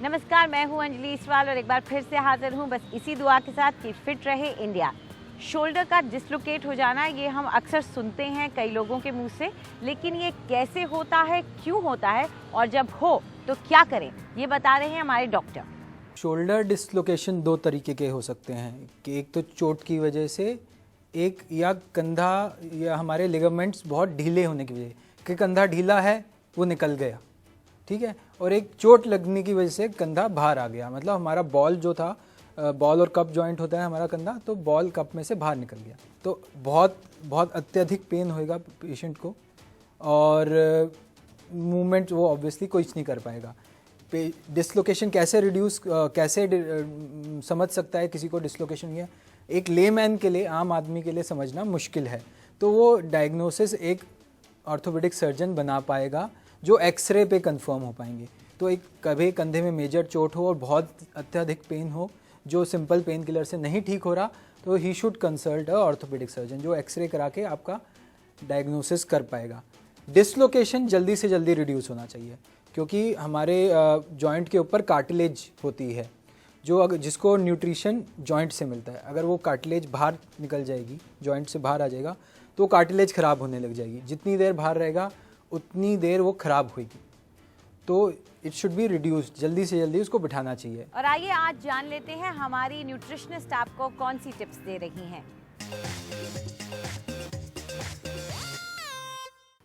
नमस्कार, मैं हूं अंजलि इसवाल और एक बार फिर से हाजिर हूं बस इसी दुआ के साथ कि फिट रहे इंडिया। शोल्डर का डिसलोकेट हो जाना ये हम अक्सर सुनते हैं कई लोगों के मुंह से, लेकिन ये कैसे होता है, क्यों होता है और जब हो तो क्या करें, ये बता रहे हैं हमारे डॉक्टर। शोल्डर डिसलोकेशन दो तरीके के हो सकते हैं कि एक तो चोट की वजह से, एक या कंधा या हमारे लिगामेंट्स बहुत ढीले होने की वजह कि कंधा ढीला है वो निकल गया, ठीक है, और एक चोट लगने की वजह से कंधा बाहर आ गया, मतलब हमारा बॉल जो था, बॉल और कप जॉइंट होता है हमारा कंधा, तो बॉल कप में से बाहर निकल गया, तो बहुत अत्यधिक पेन होएगा पेशेंट को और मूवमेंट वो ऑब्वियसली कुछ नहीं कर पाएगा। डिसलोकेशन कैसे रिड्यूस कैसे समझ सकता है किसी को डिसलोकेशन हुआ, एक लेमैन के लिए, आम आदमी के लिए समझना मुश्किल है, तो वो डायग्नोसिस एक ऑर्थोपेडिक सर्जन बना पाएगा जो एक्सरे पे कंफर्म हो पाएंगे। तो एक कभी कंधे में मेजर चोट हो और बहुत अत्यधिक पेन हो जो सिंपल पेन किलर से नहीं ठीक हो रहा, तो he should consult a orthopaedic surgeon जो एक्सरे करा के आपका डायग्नोसिस कर पाएगा। डिसलोकेशन जल्दी से जल्दी रिड्यूस होना चाहिए क्योंकि हमारे जॉइंट के ऊपर कार्टिलेज होती है जो जिसको न्यूट्रिशन जॉइंट से मिलता है। अगर वो कार्टिलेज बाहर निकल जाएगी, जॉइंट से बाहर आ जाएगा, तो कार्टिलेज ख़राब होने लग जाएगी। जितनी देर बाहर रहेगा उतनी देर वो ख़राब होगी, तो इट शुड बी रिड्यूस्ड, जल्दी से जल्दी उसको बिठाना चाहिए। और आइए आज जान लेते हैं हमारी न्यूट्रिशनिस्ट आपको कौन सी टिप्स दे रही हैं।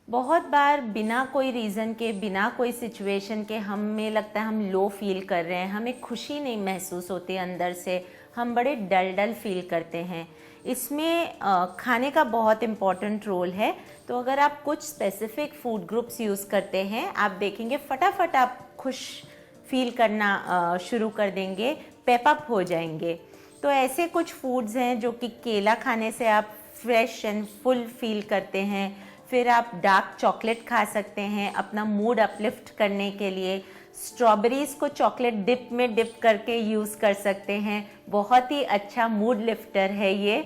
बहुत बार बिना कोई रीज़न के, बिना कोई सिचुएशन के हमें लगता है हम लो फील कर रहे हैं, हमें खुशी नहीं महसूस होती अंदर से, हम बड़े डल फील करते हैं। इसमें खाने का बहुत इम्पॉर्टेंट रोल है। तो अगर आप कुछ स्पेसिफिक फूड ग्रुप्स यूज़ करते हैं, आप देखेंगे फटाफट आप खुश फील करना शुरू कर देंगे, पेपअप हो जाएंगे। तो ऐसे कुछ फूड्स हैं जो कि केला खाने से आप फ्रेश एंड फुल फील करते हैं। फिर आप डार्क चॉकलेट खा सकते हैं अपना मूड अपलिफ्ट करने के लिए। स्ट्रॉबेरीज़ को चॉकलेट डिप में डिप करके यूज़ कर सकते हैं, बहुत ही अच्छा मूड लिफ्टर है ये।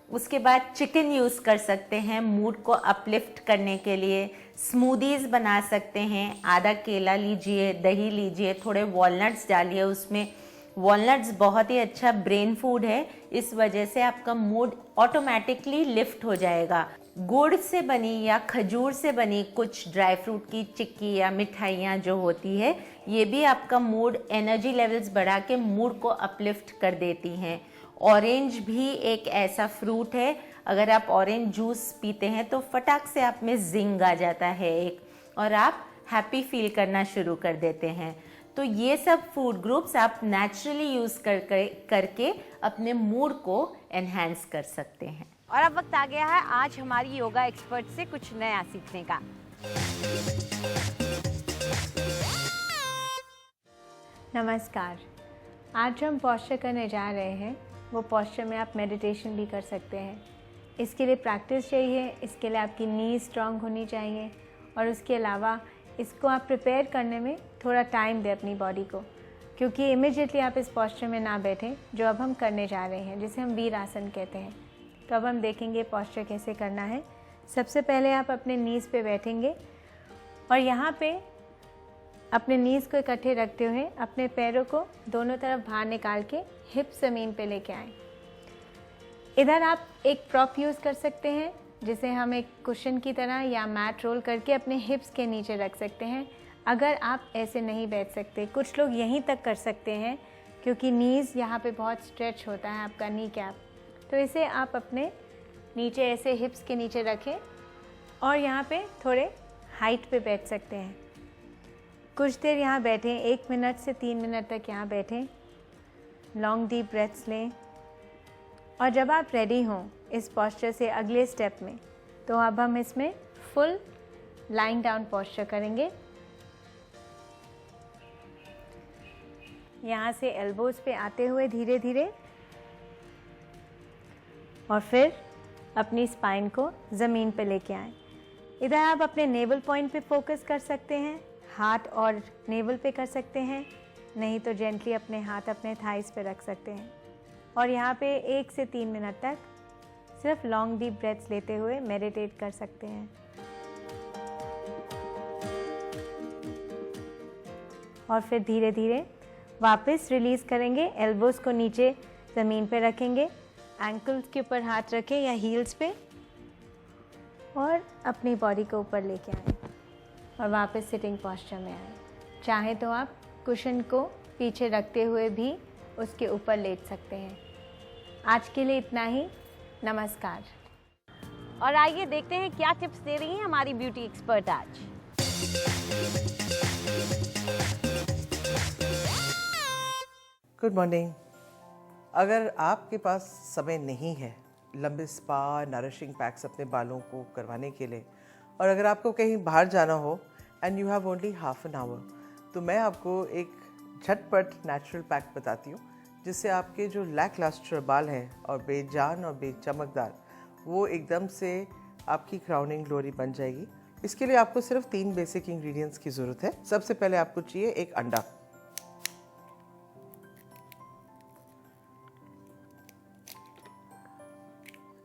उसके बाद चिकन यूज़ कर सकते हैं मूड को अपलिफ्ट करने के लिए। स्मूदीज़ बना सकते हैं, आधा केला लीजिए, दही लीजिए, थोड़े वॉलनट्स डालिए उसमें। वॉलनट्स बहुत ही अच्छा ब्रेन फूड है, इस वजह से आपका मूड ऑटोमेटिकली लिफ्ट हो जाएगा। गुड़ से बनी या खजूर से बनी कुछ ड्राई फ्रूट की चिक्की या मिठाइयाँ जो होती है, ये भी आपका मूड, एनर्जी लेवल्स बढ़ा के मूड को अपलिफ्ट कर देती हैं। ऑरेंज भी एक ऐसा फ्रूट है, अगर आप ऑरेंज जूस पीते हैं तो फटाक से आप में जिंग आ जाता है एक, और आप हैप्पी फील करना शुरू कर देते हैं। तो ये सब फूड ग्रुप्स आप नेचुरली यूज़ करके अपने मूड को एनहांस कर सकते हैं। और अब वक्त आ गया है आज हमारी योगा एक्सपर्ट से कुछ नया सीखने का। नमस्कार, आज जो हम पॉस्चर करने जा रहे हैं वो पॉस्चर में आप मेडिटेशन भी कर सकते हैं। इसके लिए प्रैक्टिस चाहिए, इसके लिए आपकी नी स्ट्रांग होनी चाहिए और उसके अलावा इसको आप प्रिपेयर करने में थोड़ा टाइम दें अपनी बॉडी को, क्योंकि इमिडिएटली आप इस पॉस्चर में ना बैठें जो अब हम करने जा रहे हैं, जिसे हम वीर आसन कहते हैं। तो अब हम देखेंगे पॉस्चर कैसे करना है। सबसे पहले आप अपने नीज़ पे बैठेंगे और यहाँ पे अपने नीज़ को इकट्ठे रखते हुए अपने पैरों को दोनों तरफ बाहर निकाल के हिप ज़मीन पे लेके आएँ। इधर आप एक प्रॉप यूज़ कर सकते हैं जिसे हम एक कुशन की तरह या मैट रोल करके अपने हिप्स के नीचे रख सकते हैं। अगर आप ऐसे नहीं बैठ सकते, कुछ लोग यहीं तक कर सकते हैं क्योंकि नीज़ यहाँ पे बहुत स्ट्रेच होता है आपका नी कैप, तो इसे आप अपने नीचे ऐसे हिप्स के नीचे रखें और यहाँ पे थोड़े हाइट पे बैठ सकते हैं। कुछ देर यहाँ बैठें, 1 मिनट से 3 मिनट तक यहाँ बैठें, लॉन्ग डीप ब्रेथ्स लें। और जब आप रेडी हों इस पॉस्चर से अगले स्टेप में, तो अब हम इसमें फुल लाइंग डाउन पॉस्चर करेंगे। यहाँ से एल्बोज पे आते हुए धीरे धीरे, और फिर अपनी स्पाइन को ज़मीन पे लेके आएं। इधर आप अपने नेवल पॉइंट पे फोकस कर सकते हैं, हाथ और नेवल पे कर सकते हैं, नहीं तो जेंटली अपने हाथ अपने थाइस पे रख सकते हैं। और यहाँ पे 1 से 3 मिनट तक सिर्फ लॉन्ग डीप ब्रेथ्स लेते हुए मेडिटेट कर सकते हैं। और फिर धीरे धीरे वापस रिलीज़ करेंगे, एल्बोज़ को नीचे ज़मीन पे रखेंगे, एंकल्स के ऊपर हाथ रखें या हील्स पे और अपनी बॉडी को ऊपर लेके आएँ और वापस सिटिंग पोस्चर में आएँ। चाहे तो आप कुशन को पीछे रखते हुए भी उसके ऊपर लेट सकते हैं। आज के लिए इतना ही, नमस्कार। और आइए देखते हैं क्या टिप्स दे रही हैं हमारी ब्यूटी एक्सपर्ट आज। Good morning. अगर आपके पास समय नहीं है लंबे स्पा नरिशिंग पैक्स अपने बालों को करवाने के लिए, और अगर आपको कहीं बाहर जाना हो and you have only half an hour, तो मैं आपको एक झटपट नेचुरल पैक बताती हूँ जिससे आपके जो लैक लस्टर बाल हैं और बेजान और बेचमकदार, वो एकदम से आपकी क्राउनिंग ग्लोरी बन जाएगी। इसके लिए आपको सिर्फ 3 बेसिक इंग्रेडिएंट्स की ज़रूरत है। सबसे पहले आपको चाहिए एक अंडा।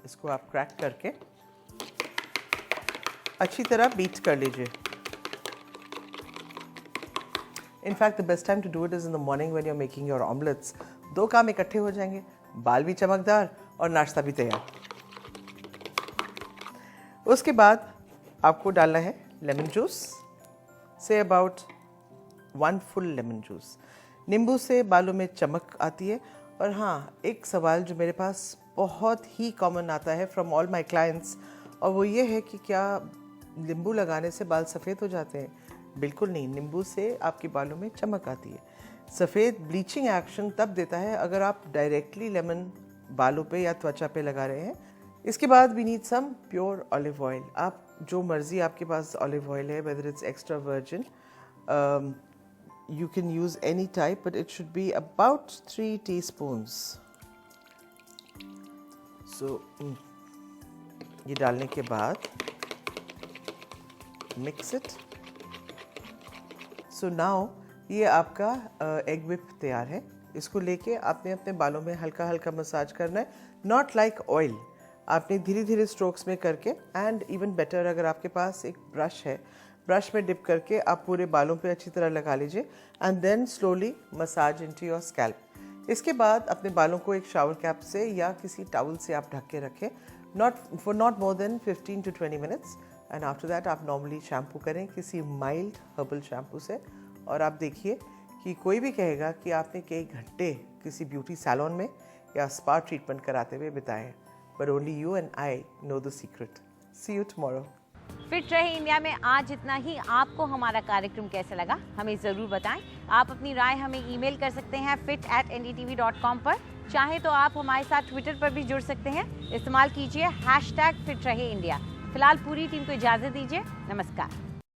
इसको आप क्रैक करके अच्छी तरह बीट कर लीजिए। In fact the best time to do it is in the morning when you are making your omelettes. 2 काम इकट्ठे हो जाएंगे, बाल भी चमकदार और नाश्ता भी तैयार। उसके बाद आपको डालना है lemon juice, say about 1 full lemon juice. नींबू से बालों में चमक आती है। और हाँ, एक सवाल जो मेरे पास बहुत ही कॉमन आता है फ्रॉम ऑल माय क्लाइंट्स, और वो ये है कि क्या नींबू लगाने से बाल सफ़ेद हो जाते हैं? बिल्कुल नहीं, नींबू से आपके बालों में चमक आती है। सफ़ेद ब्लीचिंग एक्शन तब देता है अगर आप डायरेक्टली लेमन बालों पे या त्वचा पे लगा रहे हैं। इसके बाद we need some pure olive oil. आप जो मर्ज़ी आपके पास ऑलिव ऑयल है, whether it's extra virgin, you can use any type, but it should be about 3 teaspoons. So ये डालने के बाद mix it. So now ये आपका एग whip तैयार है। इसको लेके आपने अपने बालों में हल्का हल्का मसाज करना है, नॉट लाइक ऑयल। आपने धीरे धीरे स्ट्रोक्स में करके, एंड इवन बेटर अगर आपके पास एक ब्रश है, ब्रश में डिप करके आप पूरे बालों पे अच्छी तरह लगा लीजिए and then slowly massage into your scalp. इसके बाद अपने बालों को एक शावर कैप से या किसी टॉवल से आप ढक के रखें, not more than 15 to 20 minutes. And after that आप नॉर्मली शैम्पू करें किसी माइल्ड हर्बल शैम्पू से, और आप देखिए कि कोई भी कहेगा कि आपने कई घंटे किसी ब्यूटी सैलून में या स्पा ट्रीटमेंट कराते हुए बिताए हैं, but only you and I know the secret. See you tomorrow. Fit रहे इंडिया में आज इतना ही। आपको हमारा कार्यक्रम कैसा लगा हमें ज़रूर बताएं। आप अपनी राय हमें ईमेल कर सकते हैं fit@ndtv.com पर। चाहे तो आप हमारे साथ ट्विटर पर भी जुड़ सकते हैं। इस्तेमाल कीजिए #फिट रहे इंडिया। फिलहाल पूरी टीम को इजाज़त दीजिए। नमस्कार।